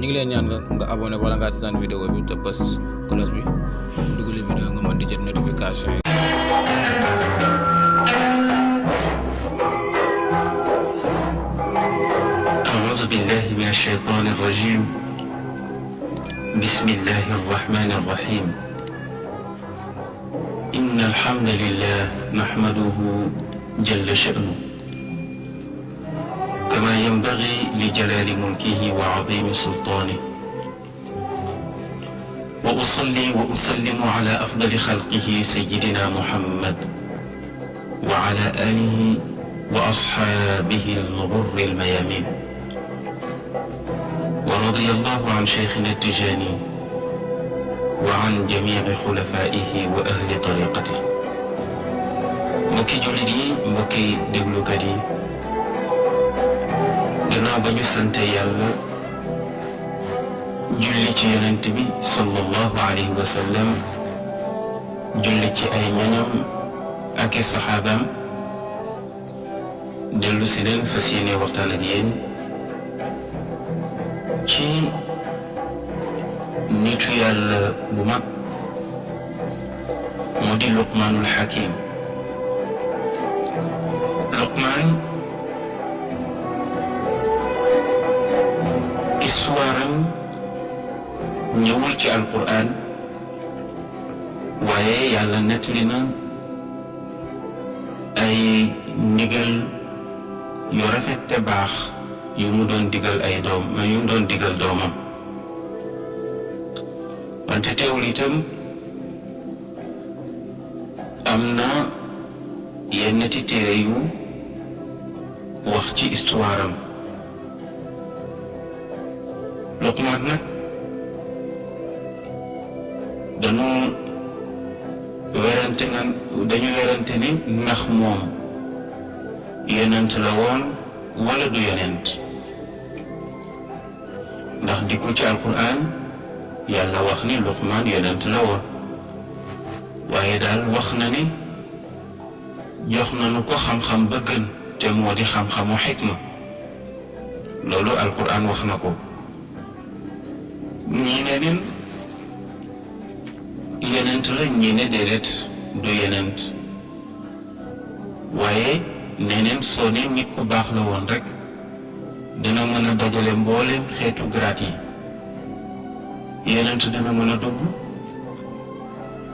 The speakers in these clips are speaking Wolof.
ñu ngi leen ñaan nga abonné wala nga seetaan vidéo bi te bës cloche bi dugal vidéo nga mën di jot notification yi. أعوذ بالله من الشيطان الرجيم بسم الله الرحمن الرحيم إن الحمد لله نحمده جل شأنه كما ينبغي لجلال ملكه وعظيم سلطانه وأصلي وأسلم على أفضل خلقه سيدنا محمد وعلى آله وأصحابه الغر الميامين ورضي الله عن شيخنا التجاني وعن جميع خلفائه وأهل طريقته mbokki jullit yi mbokki déglukat yi gannaaw ba ñu sante yàlla julli ci yonent bi sallallahu alayhi wa sallam julli ci ay ñoñam ak i saxaabaam dellu si leen fas yéene waxtaan ak yéen ci nitu yàlla bu mag mu di Luqmaanul Hakim. Luqmaan histoire-am ñëwul ci alquran waaye yàlla nettali na ay ndigal yu rafet te baax yu mu doon digal doomam wante teewul itam am na yenn ti téere yu wax ci histoire am Luqmaan nag dañu werante ni ndax moom yonent la woon wala du yonent ndax dikkul ci alquran yàlla wax ni Luqmaan yonent la woon waaye daal wax na ni jox nañu ko xam-xam ba gën te moo di xam-xamu xikma loolu alquran wax na ko ñii ne nen yonent la ñii ne déedéet du yonent waaye neneen soo ne nit ku baax la woon rek dina mën a dajale mboolem xeetu garaat yi yonent dina mën a dugg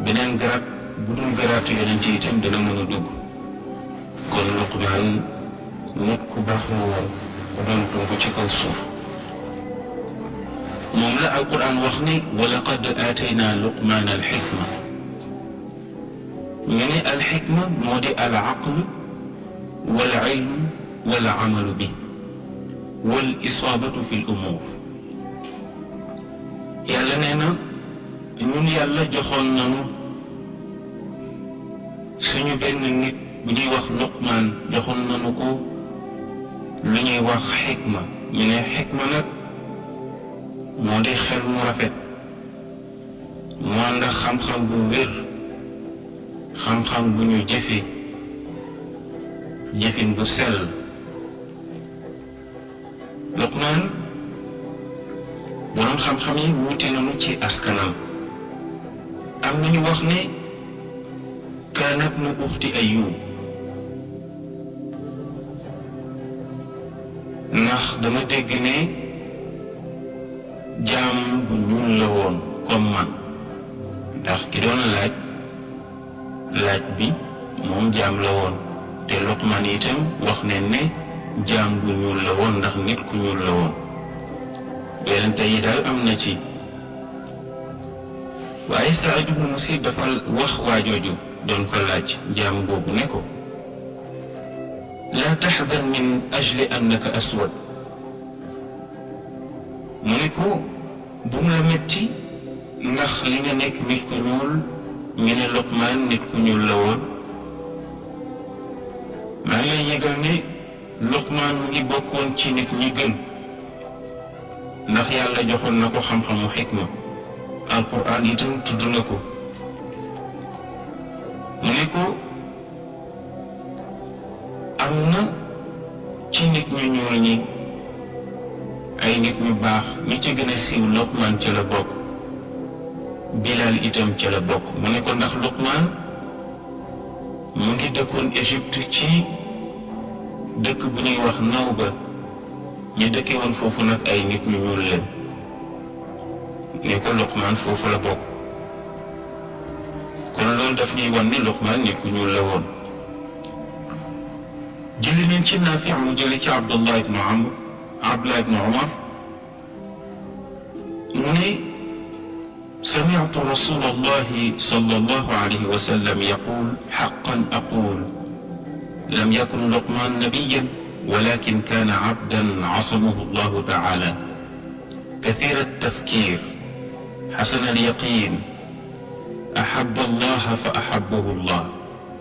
beneen garaat bu dul garaatu yonent yi itam dina mën a dugg kon Luqmaan nit ku baax la woon doon dugg ci kaw suuf moom la alquran wax ni wa laqad aataynaa Luqmaana alxikma ñu ne alxikma moo di al aql wal ilm wal amalu bi wal isaabatu fi l umuur yàlla nee na ñun yàlla joxoon nañu suñu benn nit bu ñuy wax Luqmaan joxoon nañu ko lu ñuy wax xikma ñu ne xikma nag moo di xel mu rafet mu ànd ak xam-xam bu wér xam-xam bu ñu jëfe jëfin bu sell Luqmaan boroom xam-xam yi wuute nañu ci askanam am nañu wax ne kaana ibnu uxti Ayyub ndax dama dégg ne jaam bu ñuul la woon comme man ndax ki doon laaj bi moom jaam la woon te Luqmaan itam wax ne ne jaam bu ñuul la woon ndax nit ku ñuul la woon werante yi daal am na ci waaye Saïd ibnu Musayyib dafa wax waa jooju doon ko laaj jaam boobu ne ko laa taxzan min ajli annaka aswad mu ne ko bu mu la metti ndax li nga nekk nit ku ñuul ñu ne Luqmaan nit ku ñuul la woon maa ngi lay yëgal ne Luqmaan mu ngi bokkoon ci nit ñi gën ndax yàlla joxoon na ko xam-xamu xikma alquran itam tudd na ko mu ne ko am na ci nit ñu ñuul ñi ay nit ñu baax ñi ci gën a siiw Luqmaan ca la bokk, Bilaal itam ca la bokk. mu ne ko ndax Luqmaan mu ngi dëkkoon Égypte ci dëkk bu ñuy wax Nawba, ñu dëkke woon foofu nag ay nit ñu ñuul leen. ne ko Luqmaan foofu la bokk. kon loolu daf ñuy wan ni Luqmaan nit ku ñuul la woon. jëli nañ ci Naafi mu jëli ci Abdullah ibnu Umar mu ne sami'tu rasulallahi sallallahu alayhi wa sallam yaqul haqqan aqul lam yakun Luqmaan nabiyyan walakin kaana abdan asamahu Allahu ta'ala kathira at-tafkir hasana al-yaqin ahabba Allah fa ahabbahu Allah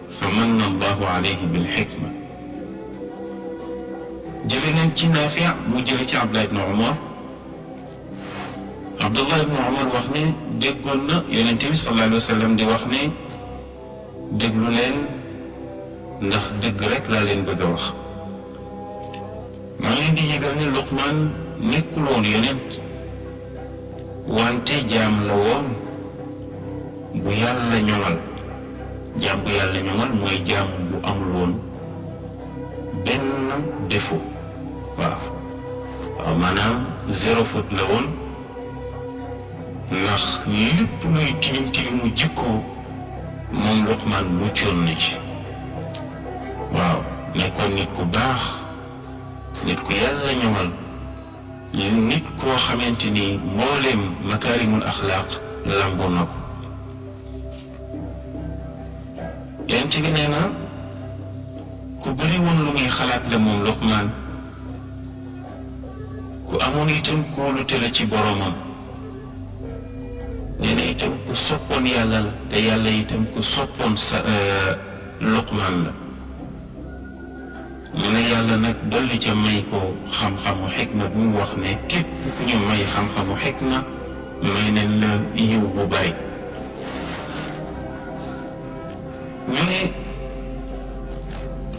fa manna Allahu alayhi bil-hikma. jële nañ ci Naafi mu jële ci Abdullah ibn Umar. Abdullah ibn Umar wax ne déggoon na Yonent bi sallallahu alayhi wa sallam di wax ne déglu leen ndax dëgg rek laa leen bëgg a wax. maa ngi leen di yëgal ne Luqmaan nekkul woon yonent wante jaam la woon bu yàlla ñoŋal. jaam bu yàlla ñoŋal mooy jaam bu amul woon benn défaut. waaw maanaam zéro faute la woon, ndax lépp luy tilim tilimu jikkoo moom Luqmaan muccoon na ci. waaw nekkoon nit ku baax, nit ku yàlla ñoŋal, nit koo xamante ni mbooleem makaarimul axlaaq lamboo na ko. Yonent bi nee na ku bëri woon lu muy xalaat la moom Luqmaan, ku amoon itam kóolute la ci boroomam. nee na itam ku soppoon yàlla la, te yàlla itam ku soppoon Luqmaan la. mu ne yàlla nag dolli ca may ko xam-xamu xikma bu mu wax ne képp ku ñu may xam-xamu xikma may nañ la yiw bu bari. ñu ne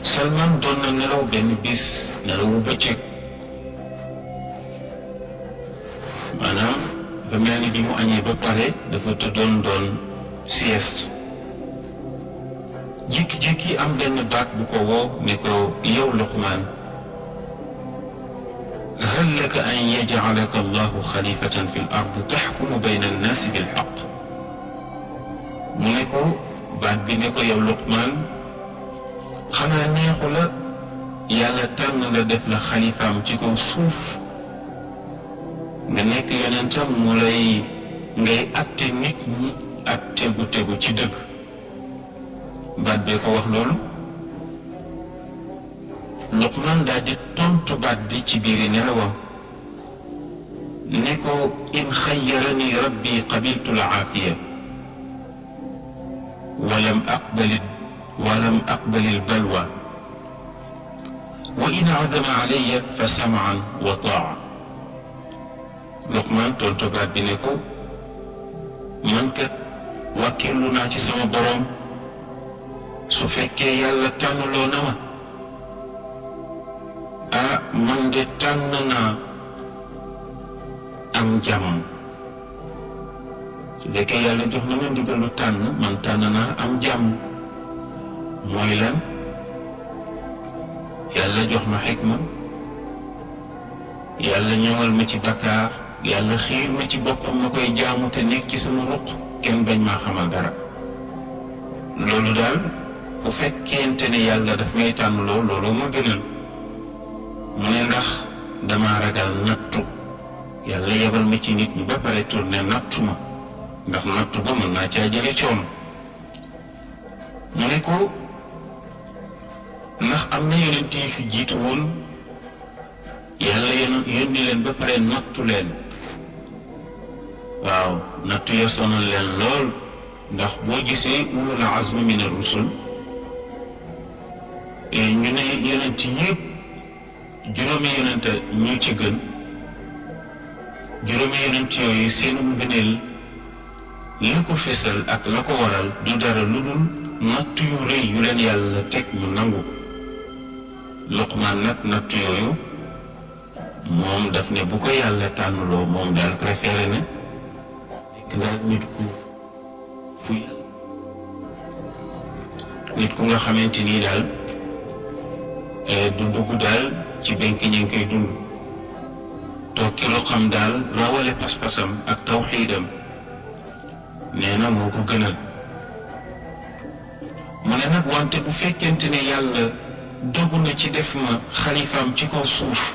Salman doon na nelaw benn bis nelawu bëccëg, maanaam ba mel ni bi mu añee ba pare dafa tëddoon doon sieste. jékki-jékki am benn baat bu ko woo ne ko yow Luqmaan, hal laka an yaj'alaka Allahu xalifatan fi l-ard taxkumu bayna annaasi bil-xaq. mu ne ko baat bi ne ko yow Luqmaan, xanaa neexu la yàlla tànn la def la xalifaam ci kaw suuf, nga nekk yonentam mu lay ngay atte nit ñi ak tegu ci dëgg. baat bee ko wax loolu. Luqmaan daal di tontu baat bi ci biiri nelawam ne ko in xayyarani rabbi qabiltu al-aafiya walam aqbali al-balwa wa in azama alayya fa sam'an wa taa. Luqmaan tontu baat bi ne ko man kat wàkkirlu naa ci sama boroom, su fekkee yàlla tànnloo na ma man de tànn naa am jàmm. su fekkee yàlla jox na ma ndigalu tànn, man tànn naa am jàmm. mooy lan? yàlla jox ma xikma, yàlla ñoŋal ma ci bakkaar, yàlla xiir ma ci boppam ma koy jaamu te nekk ci sama ruq, kenn bañ maa xamal dara. loolu daal bu fekkente ne yàlla daf may tànn loolu ma gënal. mu ne ndax dama ragal nattu, yàlla yebal ma ci nit ñi ba pare tourné nattu ma, ndax nattu ba mën naa caa jële coon. mu ne ko ndax am na yonent yi fi jiitu woon yàlla yónni leen ba pare nattu leen. waaw nattu ya sonal leen lool, ndax boo gisee ulul azmi min ar-rusul ñu ne yonent yëpp juróomi yonent ñu ci gën. juróomi yonent yooyu seenu ngëneel li ko fesal ak la ko waral du dara lu dul nattu yu rëy yu leen yàlla teg ñu nangu ko. Luqmaan nag nattu yooyu moom daf ne bu ko yàlla tànnuloo moom daal préféré na nekk daal nit ku nga xamante nii daal du dugg daal ci benk ñi ngi koy dund toog ki lu xam daal rawale pas-pasam ak tawxiidam nee na moo ko gënal. mu ne nag wante bu fekkente ne yàlla dogu na ci def ma xalifaam ci kaw suuf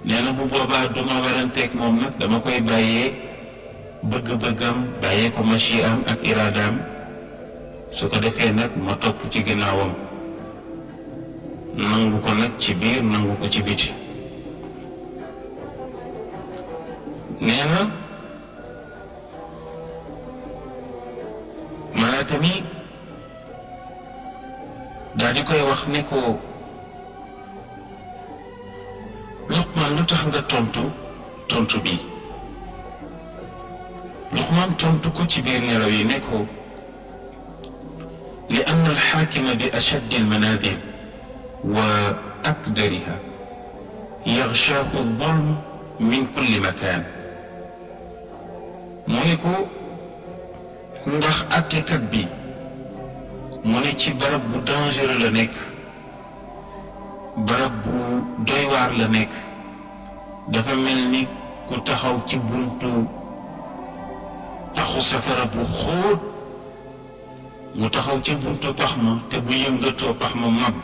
nee na bu boobaa duma waranteeg moom nag dama koy bàyyee bëgg-bëggam bàyyee ko machiam ak iraadaam su ko defee nag ma topp ci ginnaawam nangu ko nag ci biir nangu ko ci biti. nee na malaaka mi daal di koy wax ne ko Luqmaan lu tax nga tontu bi. Luqmaan tontu ko ci biir nelaw yi ne ko li anna alxaakima bi ashaddi almanaadir wa akdariha yaxshaahu alzulm min kulli makaan. mu ne ko ndax àttekat bi mu ne ci barab bu dangereux la nekk, barab bu doy waar la nekk, dafa mel ni ku taxaw ci buntu paxu safara bu xóot, mu taxaw ci buntu pax ma te bu yëngatoo pax ma màbb,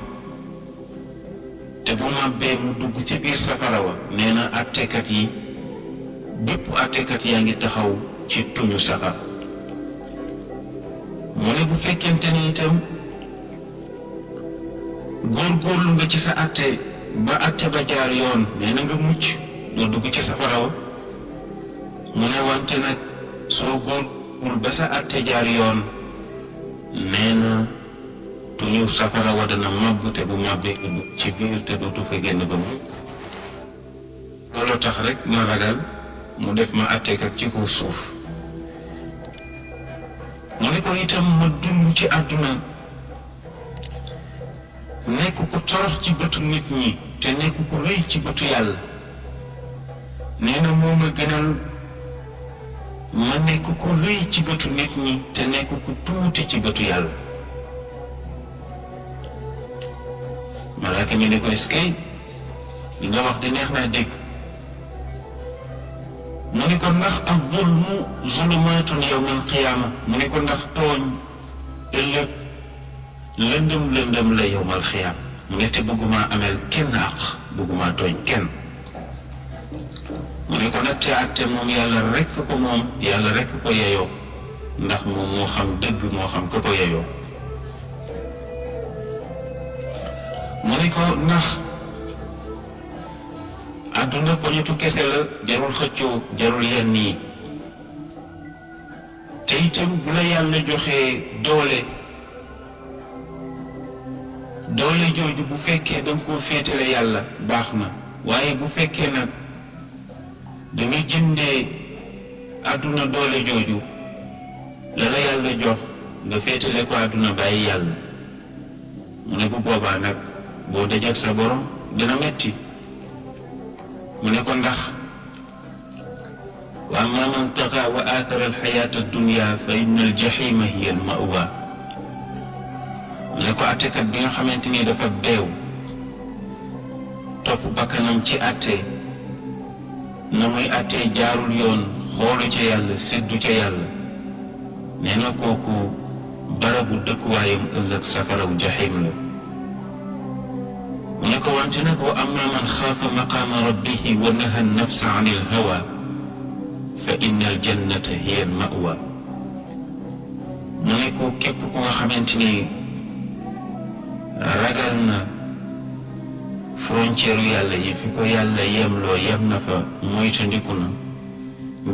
te bu màbbee mu dugg ci biir safara wa. nee na àttekat yi bépp àttekat yaa ngi taxaw ci tuñu safara. mu ne bu fekkente ni itam góorgóorlu nga ci sa àtte ba àtte ba jaar yoon, nee na nga mucc doo dugg ci safara wa. mu ne wante nag soo góorgóorlu ba sa àtte jaar yoon, nee na tuñu safara wa dana màbb, te bu màbbee ci biir te dootu fa génn ba mukk. looloo tax rek ma ragal mu def ma àttekat ci kaw suuf. mu ne ko itam ma dund ci àdduna nekk ku torox ci bëtu nit ñi te nekk ku rëy ci bëtu yàlla. nee na moo ma gënal ma nekk ku rëy ci bëtu nit ñi te nekk ku tuuti ci bëtu yàlla. malaaka mi ne ko est-ce que li nga wax di neex naa dégg. mu ne ko ndax ak zulmu zulumaatun yawmal qiyaama. mu ne ko ndax tooñ ëllëg lëndëm la yawmal qiyaama. mu ne te bëgguma amel kenn àq, bëgguma tooñ kenn. mu ne ko nag te àtte moom yàlla rekk ko moom, yàlla rekk ko yeyoo, ndax moom moo xam dëgg, moo xam ko ko yeyoo. mu ne ko ndax àdduna poñetu kese la, jarul xëccoo, jarul yenn yi. te itam bu la yàlla joxee doole jooju bu fekkee danga koo féetale yàlla baax na, waaye bu fekkee nag danga jëndee àdduna doole jooju, la la yàlla jox nga féetale ko àdduna bàyyi yàlla, mu ne bu boobaa nag boo dajak sa borom dina metti. mu ne ko ndax wa amma man taxa wa athara alxayaata addunia fa inna aljahima hiya almawa. mu ne ko àttekat bi nga xamante ni dafa beew topp bakkanam ci àtte, na muy àtte jaarul yoon, xoolu ca yàlla, séddu ca yàlla, nee na kooku barabu dëkkuwaayam ëllëg safaraw jahim la. mu ne ko wante nag wa amma man xaafa maqaama rabbihi wa naha nafsa an ilhawa fa inna aljannata hiya almawa. mu ne ko képp ku nga xamante ni ragal na frontière yàlla yi, fi ko yàlla yemloo yem na fa, moytandiku na,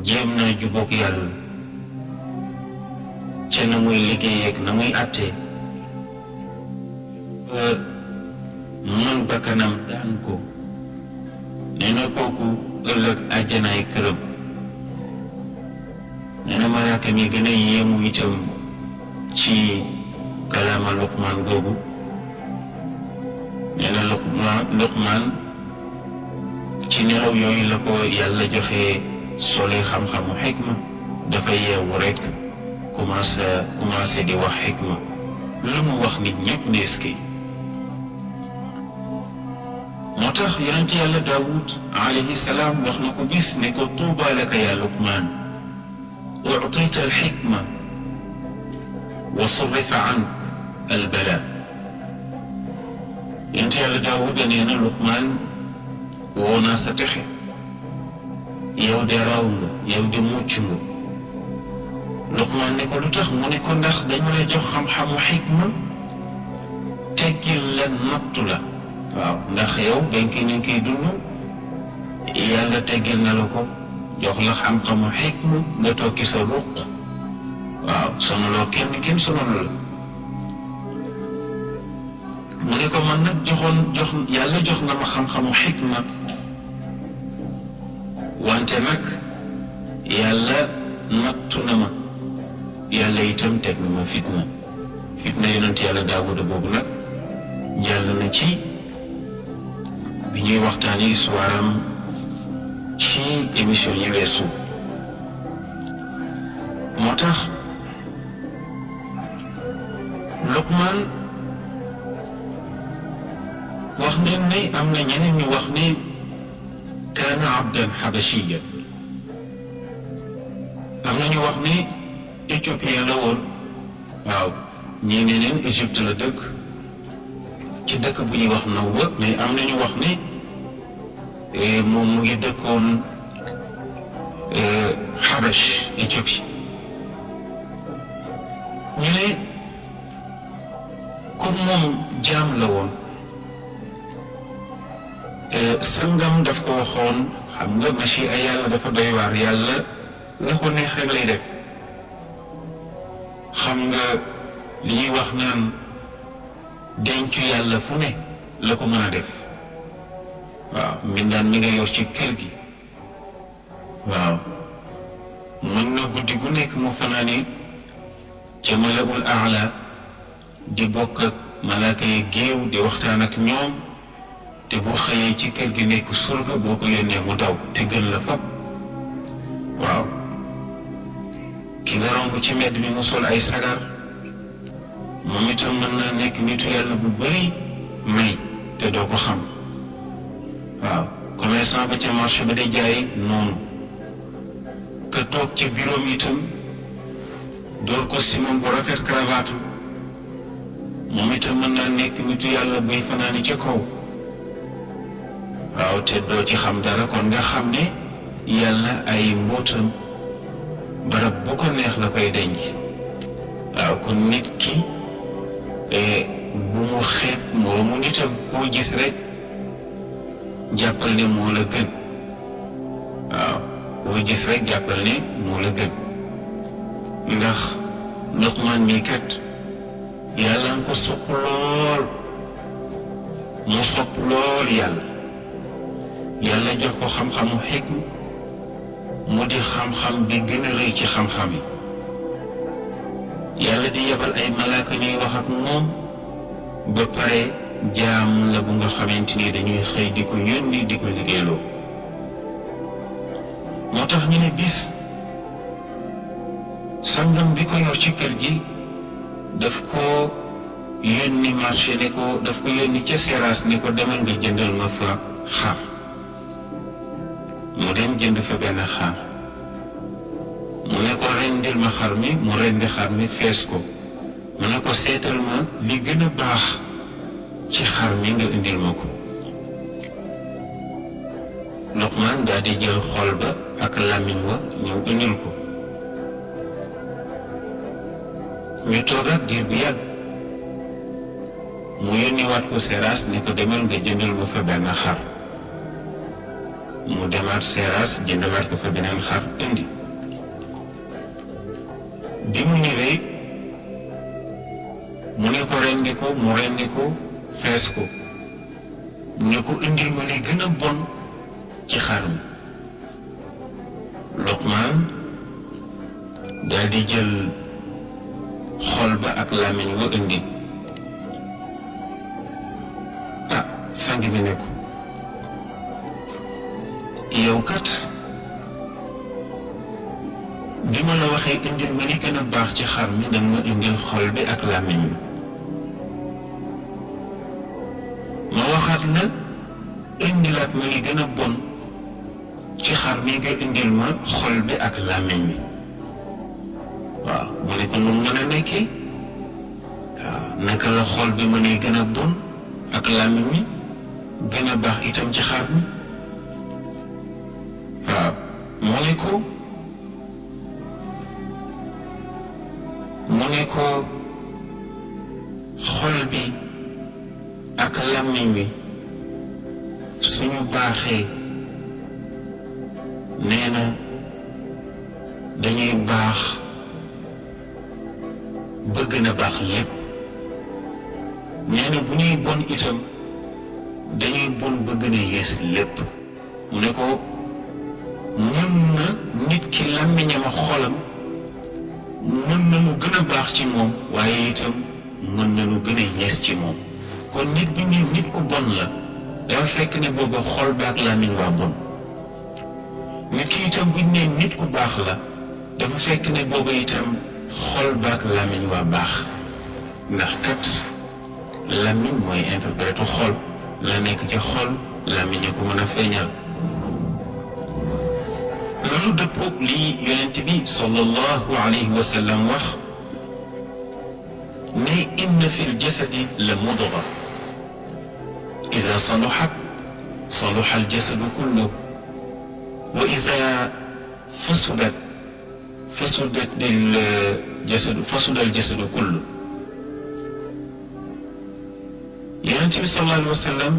jéem naa jubóog yàlla ca na muy liggéey ak na muy àttee, mën bakkanam daan ko, nee na kooku ëllëg àjjanaay këram. nee na malaaka mi gën a yéemu itam ci kalaama Luqmaan googu. nee na Luqmaan ci ci nelaw yooyu la ko yàlla joxe sole xam-xamu xikma dafa yeewu rek commencé di wax xikma lu mu wax nit ñëpp nees ki moo tax yonent yàlla Daawud alayhi salaam wax na ko bis ne ko tuuba laka ya Luqmaan u'tita al-xikma wa surrifa ank al-balaa yonent yàlla Daawud nee na Luqmaan woo naa sa texe yow de raw nga yow de mucc nga Luqmaan ne ko lu tax mu ne ko ndax dañu la jox xam-xamu xikma teggil la nattu la waaw ndax yow benn ki ñu ngi koy dund yàlla teggil na la ko jox la xam-xamu xikma nga tokki sa ruq waaw sonaloo kenn sonalu la mu ne ko man nag yàlla jox na ma xam-xamu xikma wante nag yàlla nattu na ma yàlla itam teg na ma fitna yonent yàlla Daawuda boobu nag jàll na ci bi ñuy waxtaani histoire am ci émission yi weesu moo tax Luqmaan wax nañ ne am na ñeneen ñu wax ne kaana abdan xabashiyan am na ñu wax ne éthiopien la woon waaw ñii ne neen Égypte la dëkk ci dëkk bu ñuy wax Nawba mais am na ñu wax ne moom mu ngi dëkkoon Habash Éthiopie ñu ne comme moom jaam la woon sangam daf ko waxoon xam nga machi ay yàlla dafa doy waar yàlla la ko neex rek lay def xam nga li ñuy wax naan dencu yàlla fu ne la ko mën a def waaw mbindaan mi nga yor ci kër gi waaw mën na guddi gu nekk mu fanaani ca malaul aala di bokk ak malaaka yi géew di waxtaan ak ñoom te boo xëyee ci kër gi nekk surga boo ko yónnee mu daw te gën la fop waaw ki nga romb ci mbedd mi mu sol ay sagar moom itam mën naa nekk nitu yàlla bu bari may te doo ko xam waaw commerçant ba ca marché ba day jaay noonu ka toog ca bureau mi itam door costume bu rafet cravate moom itam mën naa nekk nitu yàlla buy fanaani ca kaw waaw te doo ci xam dara kon nga xam ne yàlla ay mbootam barab bu ko neex la koy denc waaw kon nit ki bu mu xeeb moroomu nitam koo gis rek jàppal ne moo la gën waaw koo gis rek jàppal ne moo la gën ndax Luqmaan mii kat yàlla nga ko sopp lool mu sopp lool yàlla jox ko xam-xamu xikma mu di xam-xam bi gën a rëy ci xam-xam yi yàlla di yebal ay malaaka ñuy wax ak moom ba pare jaam la bu nga xamante ni dañuy xëy di ko yónni di ko liggéeyloo moo tax ñu ne bis sangam bi ko yor ci kër gi daf ko yónni marché ne ko daf ko yónni ca seeraas ne ko demal nga jëndal ma fa xar mu dem jënd fa benn xar mu ne ko rendil ma xar mi mu rendi xar mi fees ko mu ne ko seetal ma li gën a baax ci xar mi nga indil ma ko Luqmaan daal di jël xol ba ak làmmiñ wa ñëw indil ko ñu toogaat diir bu yàgg mu yónniwaat ko seeraas ne ko demal nga jëndal ma fa benn xar mu demaat seeraas jëndalaat ko fa beneen xar indi bi mu ñëwee mu ne ko rendi ko mu rendi ko fees ko ne ko indil ma li gën a bon ci xar mi Luqmaan daal di jël xol ba ak làmmiñ wa indi sang bi ne ko yow kat bi ma la waxee indil ma li gën a baax ci xar mi danga ma indil xol bi ak làmmiñ bi ma waxaat la indilaat ma li gën a bon ci xar mi nga indil ma xol bi ak làmmiñ bi waaw mu ne ko nu mën a nekkee waaw naka la xol bi mënee gën a bon ak làmmiñ mi gën a baax itam ci xar mi waaw mu ne ko xol bi ak làmmiñ wi suñu baaxee nee na dañuy baax bëgg na baax lépp nee na bu ñuy bon itam dañuy bon bëgg na yées lépp mu ne ko mën na nit ki làmmiñam ak xolam mën na lu gën a baax ci moom waaye itam mën na lu gën a yees ci moom kon nit bi ni nit ku bon la dafa fekk ne booba xol ba ak làmmiñ waa bon nit ki itam buñ ne nit ku baax la dafa fekk ne booba itam xol ba ak làmmiñ waa baax ndax kat làmmiñ mooy interpréter xol la nekk ci xol làmmiñ a ko mën a feeñal loolu dëppoog lii yonent bi sallallahu alayhi wa sallam wax ne inna fi ljasadi la mudga ida saluxat saluxa aljasadu kullu wa ida fasudat fasuda aljasadu kullu yonent bi sallallahu alayhi wa sallam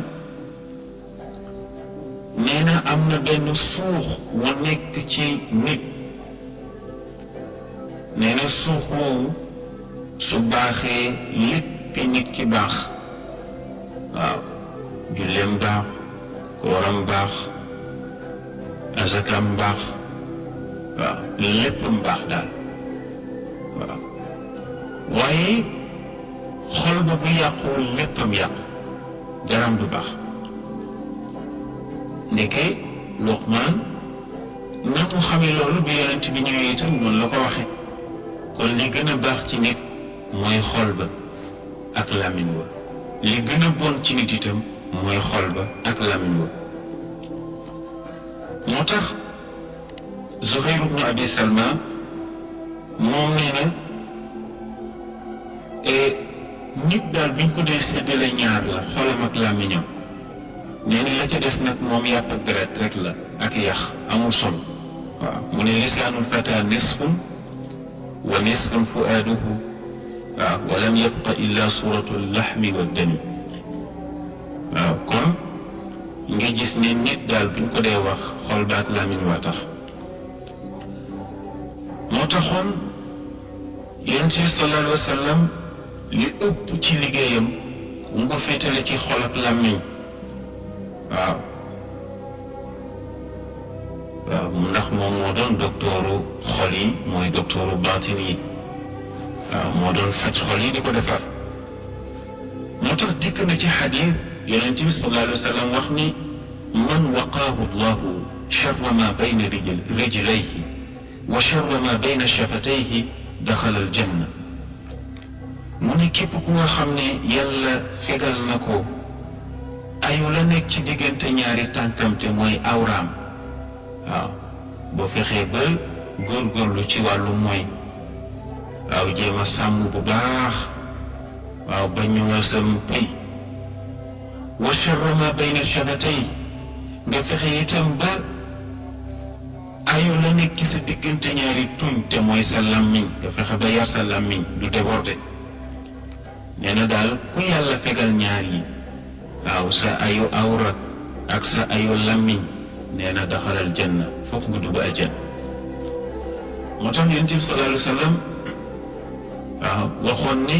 nee na am na benn suux wu nekk ci nit nee na suux woowu su baaxee léppi nit ki baax waaw julleem baax kooram baax azakam baax waaw léppam baax daal waaw waaye xol ba bu yàquwul léppam yàqu daram du baax ndeke Luqmaan na mu xamee loolu bi yonent bi ñëwee itam noonu la ko waxe kon li gën a baax ci nit mooy xol ba ak làmmiñ wa li gën a bon ci nit itam mooy xol ba ak làmmiñ wa moo tax Zuhayr ibnu Abi Salma moom nee na nit daal biñ ko dee séddale ñaar la xolam ak làmmiñam nee na la ca des nag moom yàpp ak deret rek la ak yax amul solo waaw mu ne lisaanul fata nisfun wa nisfun fuaaduhu waaw wa lam yabqa illa suratu laxmi wa dami waaw kon nga gis ne nit daal buñ ko dee wax xol ba ak làmmiñ waa tax moo taxoon yonent bi sallallahu alayhi wa sallam li ëpp ci liggéeyam mu ko féetale ci xol ak làmmiñ waaw waaw ndax moom moo doon doktooru xol yi mooy doktooru baatin yi waaw moo doon faj xol yi di ko defar moo tax dikk na ci xadiis yonent bi sallallahu alayhi wa sallam wax ni man waqaahu llahu charra ma bayna rijlayhi wa charra ma bayna shafatayhi daxala aljanna mu ne képp ku nga xam ne yàlla fegal na ko ayu la nekk ci diggante ñaari tànkam te mooy awraam waaw boo fexee ba góorgóorlu ci wàllu mooy waaw jéem a sàmm bu baax waaw ba ñëwal sa pëy wa charra ma bayna shafatay nga fexe itam ba ayu la nekk ci sa diggante ñaari tuñ te mooy sa làmmiñ nga fexe ba yar sa làmmiñ du débordé nee na daal ku yàlla fegal ñaar yi waaw sa ayu awra ak sa ayu làmmiñ nee na daxalal janna fokk nga dugg aljanna moo tax yonent bi sallallahu alayhi wa sallam waaw waxoon ni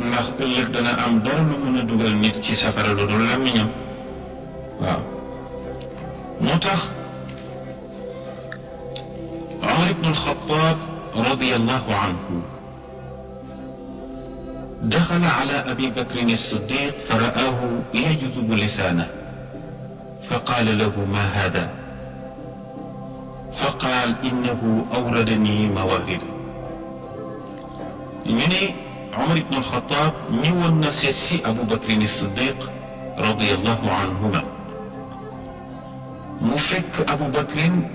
ndax ëllëg dana am dara lu mën a dugal nit ci safara lu dul làmmiñam waaw moo tax Umar ibn al-Khattab radiyallahu anhu دخل على أبي بكر الصديق فرآه يجذب لسانه فقال له ما هذا fa qaal innahu awradani mawarida. ñu ne Omar ibn al-Khattab ñëwoon na seet si Abu Bakrin as-Siddiq radiyallahu anhuma. mu fekk Abu Bakrin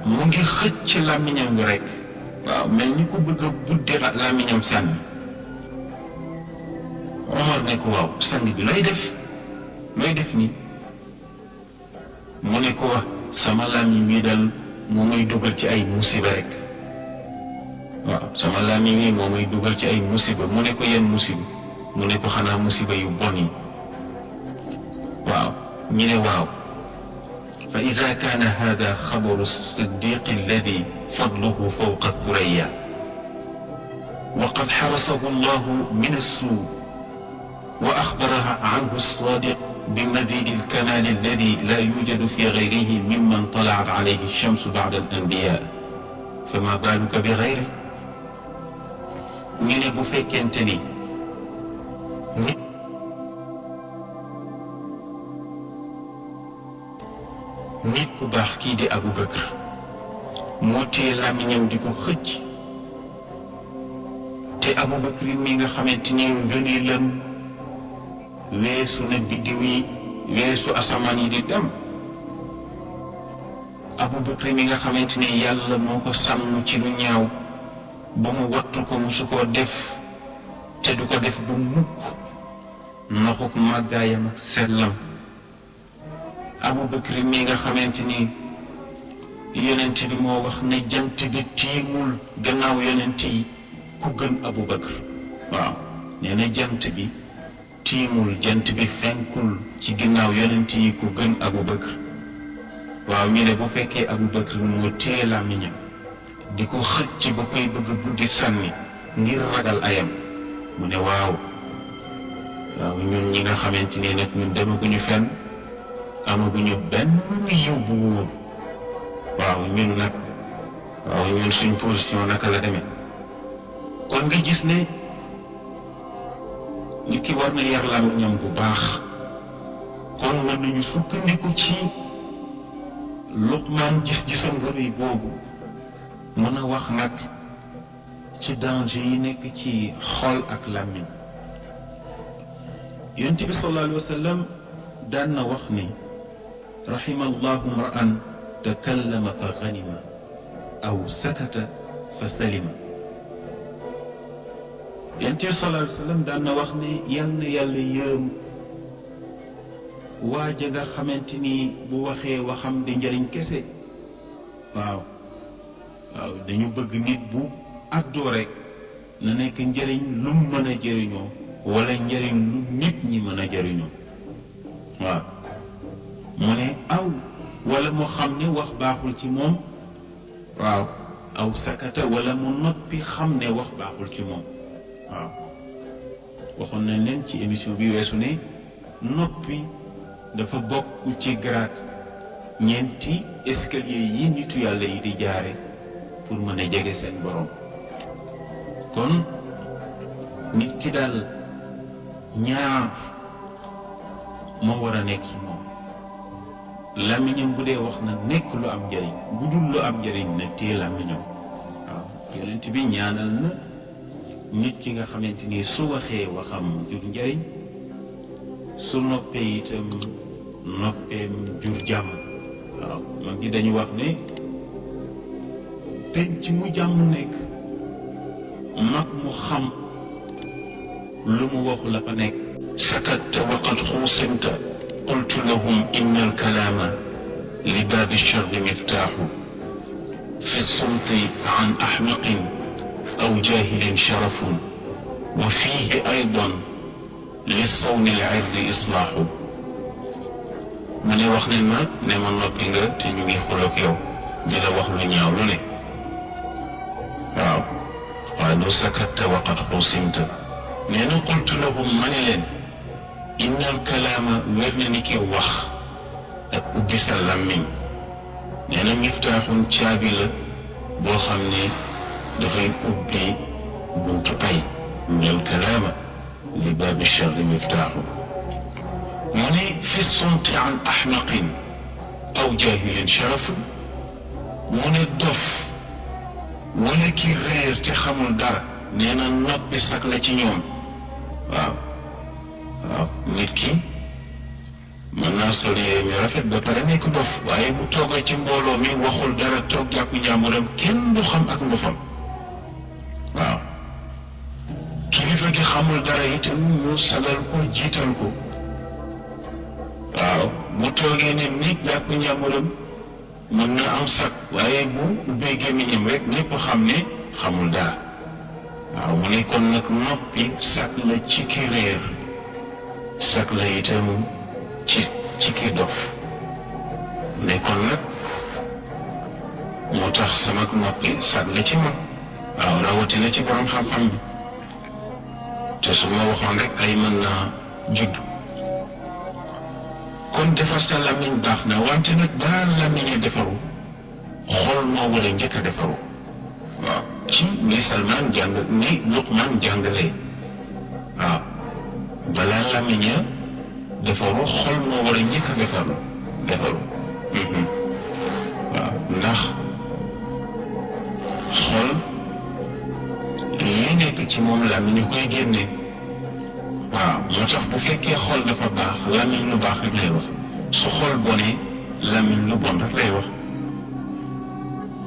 mu ngi xëcc làmmiñam bi rek, waaw mel ni ku bëgg a budde làmmiñam sànni. Omar ne ko waaw sang bi looy def nii? mu ne ko wax sama làmmiñ wi dal moo may dugal ci ay musiba rek, waaw sama làmmiñ wi moo may dugal ci ay musiba. mu ne ko yenn musiba? mu ne ko xanaa musiba yu bon yi. waaw ñu ne waaw. fa ida kaana hada xabaru siddiq alladi fadluhu fawqa thuraya wa qad xarasahu allahu min assuu wa axbara anhu sadiq بمزيد الكمال الذي لا يوجد في غيره ممن طلعت عليه الشمس بعد الأنبياء فما بالك بغيره. ñu ne bu fekkente ni nit ku baax kii di Abu Bakr moo téye làmmiñam di ko xëcc, te Abu Bakr mi nga xamante ni ngëneelam weesu na biddiw yi, weesu asamaan yi di dem. Abu Bakr mi nga xamante ni yàlla moo ko sàmm ci lu ñaaw ba mu wattu ko musu koo def, te du ko def bu mukk, noxuk màggaayam ak sellam. Abu Bakr mi nga xamante ni yonent bi moo wax ne jant bi tiimul gannaaw yonent yi ku gën Abu Bakr. waaw nee na jant bi tiimul, jant bi fenkul ci ginnaaw yonent yi ku gën Abu Bakr. waaw ñu ne bu fekkee Abu Bakr moo téye làmmiñam di ko xëcc ba koy bëgg buddi sànni ngir ragal ayam, mu ne waaw ñun ñi nga xamante ni nag ñun demaguñu fenn, amaguñu benn yiw bu wóor. waaw ñun nag ñun suñ position naka la demee. kon nga gis ne nit ki war na yar làmmiñam bu baax. kon mën nañu sukkandiku ci Luqmaan gis-gisam bu rëy boobu, mën a wax nag ci danger yi nekk ci xol ak làmmiñ. Yonent bi sallallahu alayhi wa sallam daan na wax ni rahima allahu mra'an takallama fa ganima aw sakata fa salima. Yonent bi sallallahu alayhi wa sallam daan na wax ni yal na yàlla yërëm waaja nga xamante ni bu waxee waxam di njëriñ kese. waaw dañu bëgg nit bu àddoo rek na nekk njëriñ lu mu mën a jëriñoo, wala njëriñ lu nit ñi mën a jëriñoo. waaw mu ne wala moo xam ne wax baaxul ci moom. waaw aw sakata wala mu noppi xam ne wax baaxul ci moom. waaw waxoon nañ leen ci émission bi weesu ne noppi dafa bokk ci grade ñeenti escalier yi nitu yàlla yi di jaare pour mën a jege seen borom. kon nit ki daal ñaar moo war a nekk ci moom. làmmiñam bu dee wax na nekk lu am njëriñ, bu dul lu am njëriñ na téye làmmiñam. waaw yonent bi ñaanal na nit ki nga xamante ni su waxee waxam jur njëriñ, su noppee itam noppeem jur jàmm. waaw mag ñi dañu wax ne penc mu jàmm nekk, mag mu xam lu mu waxu la fa nekk. sakatta wa qad xuusimta qultu lahum inna alkalaama li baabi charri miftaaxu fi sulti an axmaqin aw jaahilin sharafun wa fiihi aydan li sawni al-irdi islaaxu. mu ne wax nañ ma ne ma noppi nga te ñu ngi xuloog yow di la wax lu ñaaw lu ne. waaw qaalu sakatta wa qad xuusimta. nee na qultu lahum ma ne leen inna al-kalaama wér na ni ki wax ak ubbi sa làmmiñ nee na miftaaxun caabi la boo xam ne dafay ubbi buntu ay. inna al-kalaama li baabi charri miftaaxu. mu ne fi sumti an axmaqin aw jaahilin sharafun mu ne dof wala ki réer te xamul dara nee na noppi sax la ci ñoom. waaw nit ki mën naa sol yére mi rafet ba pare nekk dof waaye bu toogee ci mbooloo mi waxul dara toog jàpp njàmburam kenn du xam ak ndofam. waaw kilifa gi xamul dara itam ñu sagal ko jiital ko. waaw bu toogee ne nit jàpp njàmburam mën na am sag waaye bu ubbee gémmiñam rek ñépp xam ne xamul dara. waaw mu ne kon nag noppi sag la ci ki réer sag la itam ci ki dof ne kon nag moo tax sama noppi sag la ci man. waaw rawatina ci borom xam-xam bi te su ma waxoon rek ay mën naa judd. kon defar sa làmmiñ baax na wante nag balaa làmmiñee defaru xol moo war a njëkk a defaru. waaw ci ni Luqmaan jàngalee. waaw balaa làmmiñee defaru xol moo war a njëkk a defaru. waaw ndax xol li nekk ci moom làmmiñ ñu koy génne. waaw moo tax bu fekkee xol dafa baax làmmiñ lu baax rek lay wax su xol bonee làmmiñ lu bon rek lay wax.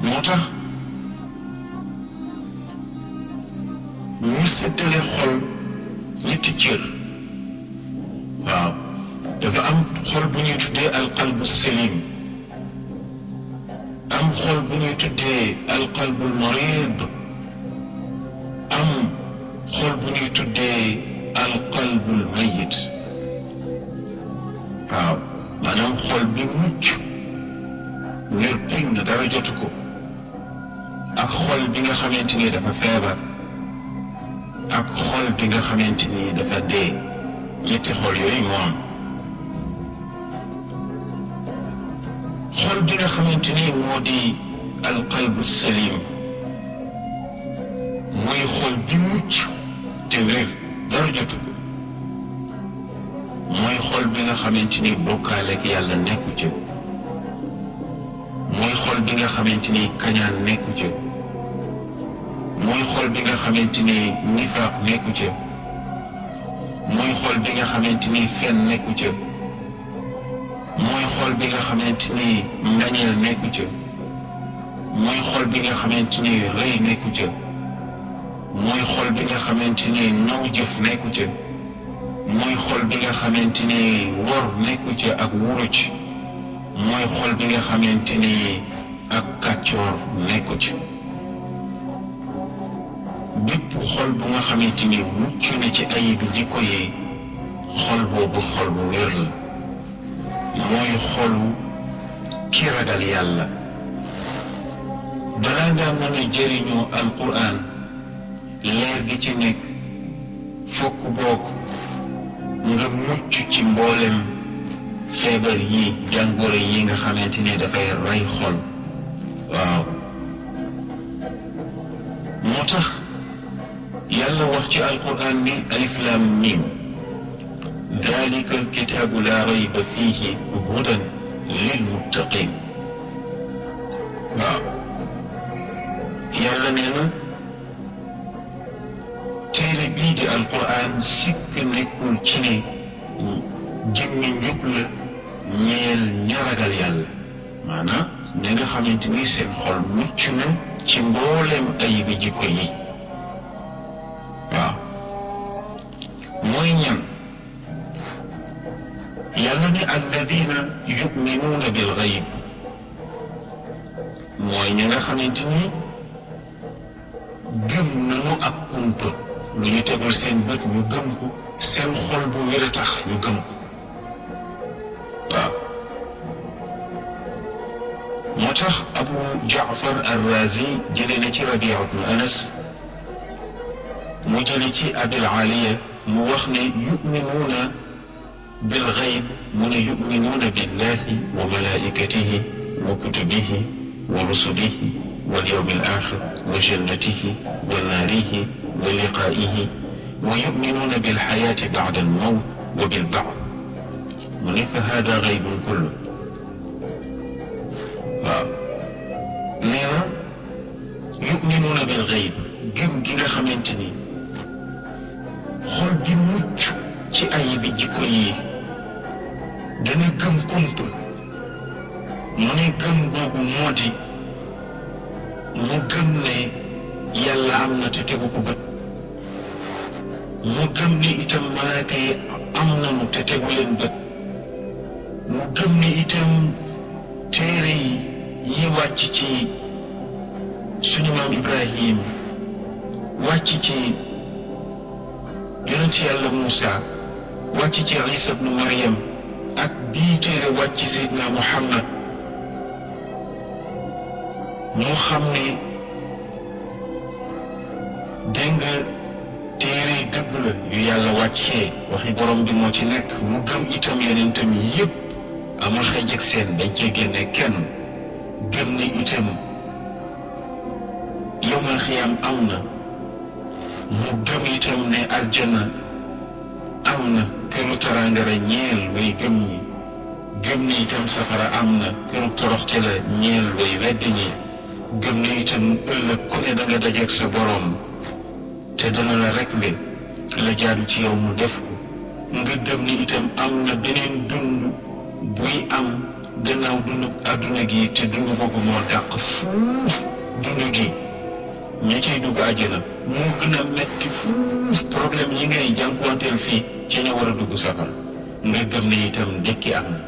moo tax ñu seddale xol ñetti cër. waaw dafa am xol bu ñuy tuddee alqalbu salim am xol bu ñuy tuddee alqalbul marid am xol bu ñuy tuddee alqalbul mayit. waaw maanaam xol bi mucc ngir ping dara jotu ko ak xol bi nga xamante ni dafa feebar ak xol bi nga xamante ni dafa dee. ñetti xol yooyu moo am. xol bi nga xamante ni moo di alqalbu salim mooy xol bi mucc te wér dara jotu ko mooy xol bi nga xamante ni bokkaaleeg yàlla nekku ca mooy xol bi nga xamante ni kañaan nekku ca mooy xol bi nga xamante ni nifaaq nekku ca mooy xol bi nga xamante ni fen nekku ca mooy xol bi nga xamante ni mbañeel nekku ca mooy xol bi nga xamante ni rëy nekku ca mooy xol bi nga xamante ni naw jëf nekku ca mooy xol bi nga xamante ni wor nekku ca ak wuruj mooy xol bi nga xamante ni ak kàccoor nekku ca. bépp xol bu nga xamante ni mucc na ci ayibi jikko yi xol boobu xol bu wér la mooy xolu ki ragal yàlla. balaa ngaa mën a jëriñoo alquran leer gi ci nekk fokk bokk nga mucc ci mboolem feebar yi jàngoro yi nga xamante ni dafay rey xol. waaw moo tax yàlla wax ci alquran ni alif lam mim dalika alkitaabu laa rayba fiihi hudan lil muttaqin. waaw yàlla nee na téere bii di alquran sikk nekkul ci ne jëmmi njub la ñeel ña ragal yàlla maanaam ñi nga xamante ni seen xol mucc na ci mbooleem ayibi jikko yi. waaw mooy ñan yàlla ne alladina yuminuuna bil gayb mooy ñi nga xamante ni gëm nañu ak kumpa lu ñu tegul seen bët ñu gëm ko seen xol bu wér a tax ñu gëm ko. waaw moo tax Abu Jaafar al-Razi jëlee na ci Rabia ibn Anas mu jële ci Abil Aliya mu wax ne yuminuuna bil gayb mu ne yuminuuna billahi wa malaikatihi wa kutubihi wa rusulihi wal yawmil axir wa jannatihi wa naarihi wa liqaa'ihi wa yuminuuna bil xayaati ba'da al mawt wa bil ba'th mu ne fa haada gaybun kullu waaw nee na yu'minuuna bil ghayb gëm gi nga xamante ni xol bi mucc ci ayibi jikko yi dana gëm kumpa mu ne gëm googu moo di mu gëm ne yàlla am na te tegu ko bët mu gëm ne itam malaaka yi am nanu te tegu leen bët mu gëm ne itam téere yi wàcc ci suñu maam Ibrahim wàcc ci yonent yàlla Muusa wàcc ci Isa ibnu Maryam ak bii téere wàcc ci Seydina Muhammad mu xam ne dégg nga téere dëgg la yu yàlla wàccee waxi borom bi moo ci nekk mu gëm itam yonentam yépp amul xëj ak seen dañ cee génne kenn gëm ni itam yawmal xiyaam am na mu gëm itam ne aljana am na këru taraangara ñeel way gëm ñi gëm ni itam safara am na këru toroxte la ñeel way wedd ñi gëm ni itam ëllëg ku ne danga dajeek sa borom te dana la réglé la jaadu ci yow mu def ko nga gëm ni itam am na beneen dund buy am gannaaw dund àdduna gi te dund boobu moo dàq fuuf dund gi ña cay dugg àjjana moo gën a metti fuuf problème yi ngay jànkuwanteel fii ci ña war a dugg safara nga gëm ne itam dëkki am na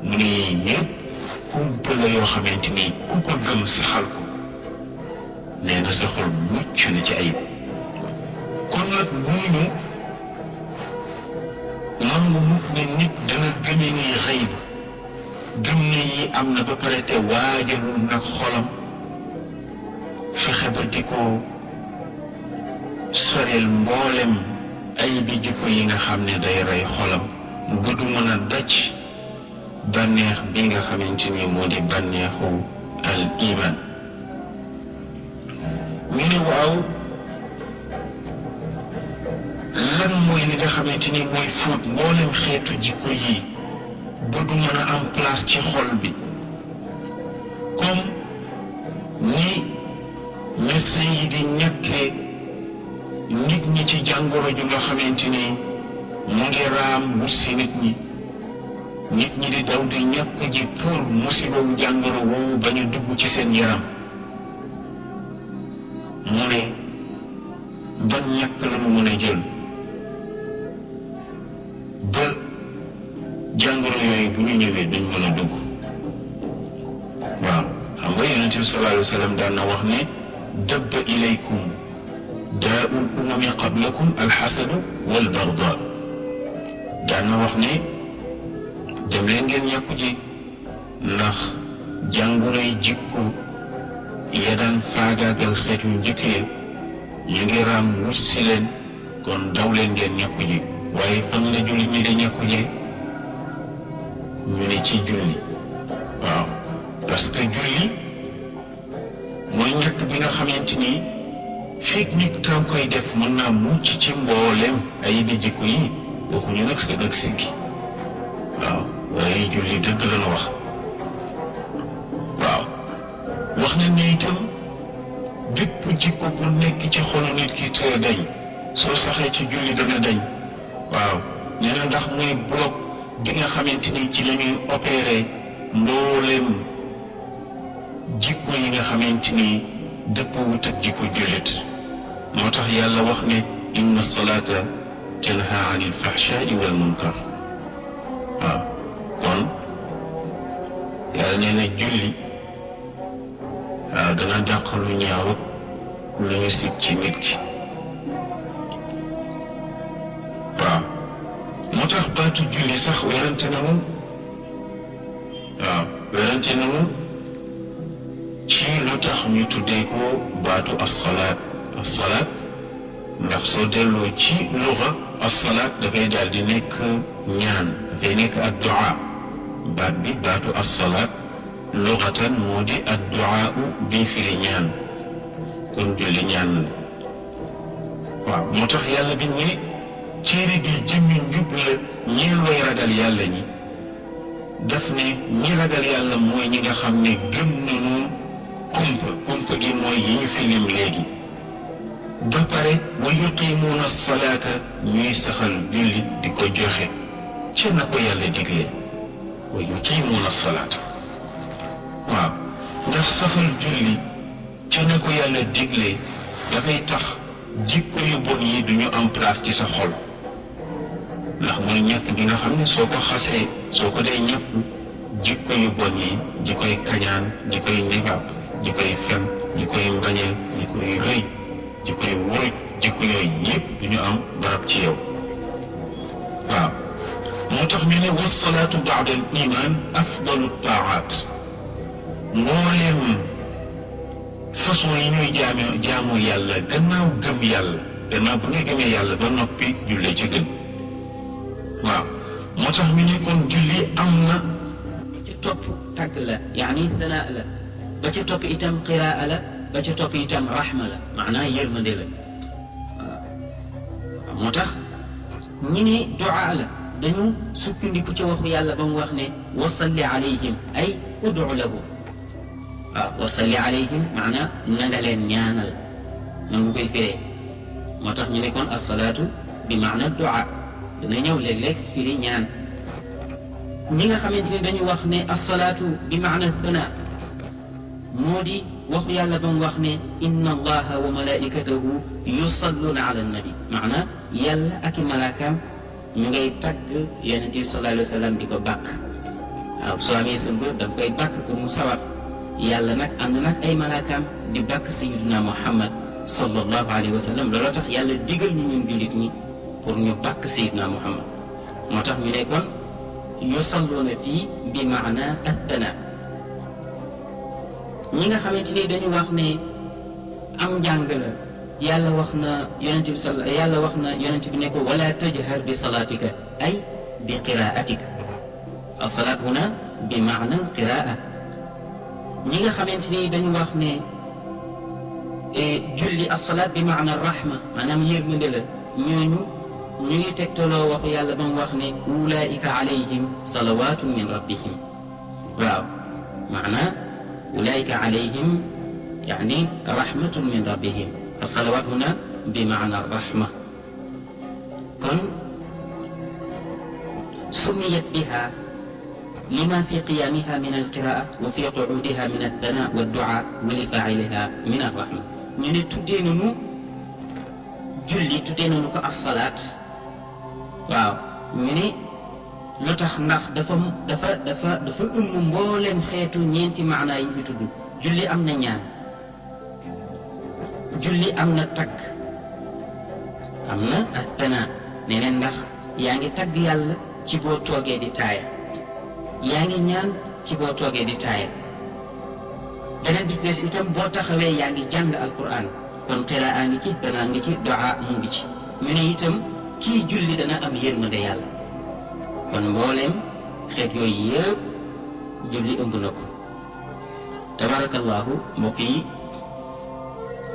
mu ne ñëpp kumpa la yoo xamante ni ku ko gëm saxal ko nee na sa xol mucc na ci ayib kon nag mënuñu nangu mukk ne nit dana gëme ni xëyb gëm ne yi am na ba pare te waajalul nag xolam fexe ba di ko soreel mboolem ay bi jikko yi nga xam ne day rey xolam ba du mën a daj bànneex bi nga xamante ni moo di bànneexu al iman ñu ne waaw lan mooy li nga xamante ni mooy fóot mboolem xeetu jikko yi ba du mën a am place ci xol bi comme ni médecin yi di ñàkkee nit ñi ci jàngoro ju nga xamante ni mu ngi raam wut si nit ñi di daw di ñàkk ji pour musibawu jàngoro woowu bañ a dugg ci seen yaram mu ne ban ñàkk la mu mën a jël ba jàngoro yooyu bu ñu ñëwee duñ mën a dugg waaw xam nga yonent bi sallallahu alayhi wa sallam daan na wax ne dabba ilaykum daa'ul umami qablakum alxasadu walbarda daan na wax ne dem leen ngeen ñàkku ji ndax jàngoroy jikko ya daan faagaagal xeetu njëkk ya ñu ngi raam wut si leen kon daw leen ngeen ñàkku ji waaye fan la julli ñi di ñàkku ji ñu ne ci julli waaw parce que julli mooy ñàkk bi nga xamante ni fekk nit kan koy def mën naa mucc ci mbooleem ay di jikko yi waxuñu nag sa ak siggi waaw waaye julli dëgg la nu wax waaw wax na ne itam bépp jikko bu nekk ci xolu nit ki te dañ soo saxee ci julli dana dañ waaw nee na ndax mooy bloc bi nga xamante ni ci lañuy opéré mbooleem jikko yi nga xamante ni dëppoo wut ak jikko jullit moo tax yàlla wax ne inna salaata tanha anil fahshaai wal munkar waaw kon yàlla nee na julli waaw dana dàq lu ñaaw lu ñu sib ci nit ki waaw moo tax baatu julli sax werante nañu waaw werante nañu ci lu tax ñu tuddee ko baatu assalaat assalaat ndax soo delloo ci luga assalaat dafay daal di nekk ñaan dafay nekk addu'a baat bi baatu assalaat lugatan moo di addu'a bi firi ñaan kon julli ñaan la waaw moo tax yàlla bi ne téere gi jëmmi njub la ñeel way ragal yàlla ñi daf ne ñi ragal yàlla mooy ñi nga xam ne gëm nañu kumpa gi mooy yi ñu fi lim léegi ba pare wa yuqimuuna salaata ñuy saxal julli di ko joxe ca na ko yàlla digle wa yuqimuuna salaata waaw ndax saxal julli ca na ko yàlla digle dafay tax jikko yu bon yi duñu am place ci sa xol ndax mooy ñàkk gi nga xam ne soo ko xasee soo ko dee ñàkk jikko yu bon yi jikkoy kañaan jikkoy nefab jikkoy fen jikkoy mbañeel jikkoy rëy jikkoy wuruj jikko yooyu yëpp duñu am barab ci yow waaw moo tax ñu ne wasalaatu baada al iman afdalu taaat mbooleem façon yi ñuy jaamu yàlla gannaaw gëm yàlla gannaaw bu nga gëmee yàlla ba noppi jullee ci gën waaw moo tax ñu ne kon julli am na ba ca topp tàgg la yaani danaa la ba ca topp itam qiraa la ba ca topp itam rahma la maanaa yërmande la waaw moo tax ñi ne duaa la dañu sukkandiku ci waxu yàlla ba mu wax ne wasalli alayhim ay udu lahum waaw wasalli alayhim maanaa na nga leen ñaanal na nga koy firee moo tax ñu ne kon asalaatu bi maana duaa dana ñëw léeg-léeg firi ñaan ñi nga xamante ne dañu wax ne asalaatu bi maana dana moo di waxu yàlla ba mu wax ne inna allaha wa malaikatahu yusalluuna ala nabi maana yàlla ak i malaakaam ñu ngay tagg yonent bi sallallahu alayhi wa sallam di ko bàkk waaw soo amee sumba da nga koy bàkk pour mu sawar yàlla nag ànd nag ay malaakaam di bàkk sayyidina muhammad sallallahu alayhi wa sallam looloo tax yàlla digal ñu ñun jullit ñi pour ñu bàkk sayyidina muhammad moo tax ñu ne kon yusalluuna fii bi maana attana ñi nga xamante ni dañu wax ne am njàng la yàlla wax na yonent bi ne ko wala tajhar bi salaatika ay bi qiraatika asalaat huna bi maana qiraa ñi nga xamante ni dañu wax ne julli asalaat bi maana rahma maanaam yërmande la ñooñu ñu ngi tegtaloo waxu yàlla ba mu wax ne ulaika alayhim salawatun min rabbihim waaw maana ulaika alayhim yani rahmatun min rabbihim الصلوات هنا بمعنى الرحمة كن سميت بها لما في قيامها من القراءة وفي قعودها من الثناء والدعاء ولفاعلها من الرحمة من تديننو جلي تديننو كالصلاة واو من لتخ نخ دفا مبولم خيتو نينتي معنى ينفي تدو جلي أمنا نيان julli am na tagg am na ak tana ne leen ndax yaa ngi tagg yàlla ci boo toogee di taaya yaa ngi ñaan ci boo toogee di taaya beneen bi des itam boo taxawee yaa ngi jàng alquran kon qiraa ngi ci danaa ngi ci duaa mu ngi ci ñu ne itam kii julli dana am yërmande yàlla kon mbooleem xeet yooyu yëpp julli ëmb na ko tabarakallahu mbokk yi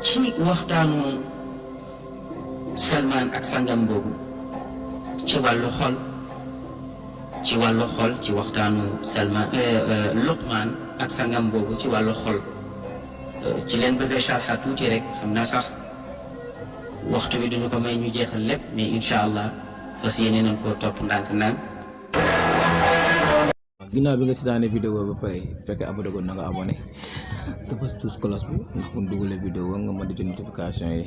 ci waxtaanu Salmaan ak sangam boobu ci wàllu xol ci waxtaanu Salmaan Luqmaan ak sangam boobu ci wàllu xol ci leen bëgg a sharxa tuuti rek xam naa sax waxtu bi duñu ko may ñu jeexal lépp mais incha allah fas yéene nañ koo topp ndànk-ndànk. ginnaaw bi nga seetaanee vidéo ba pare fekkee abonné ko na nga abonné te bës tous cloche bi ndax bu ñu dugalee vidéo nga mën di jot notification yi.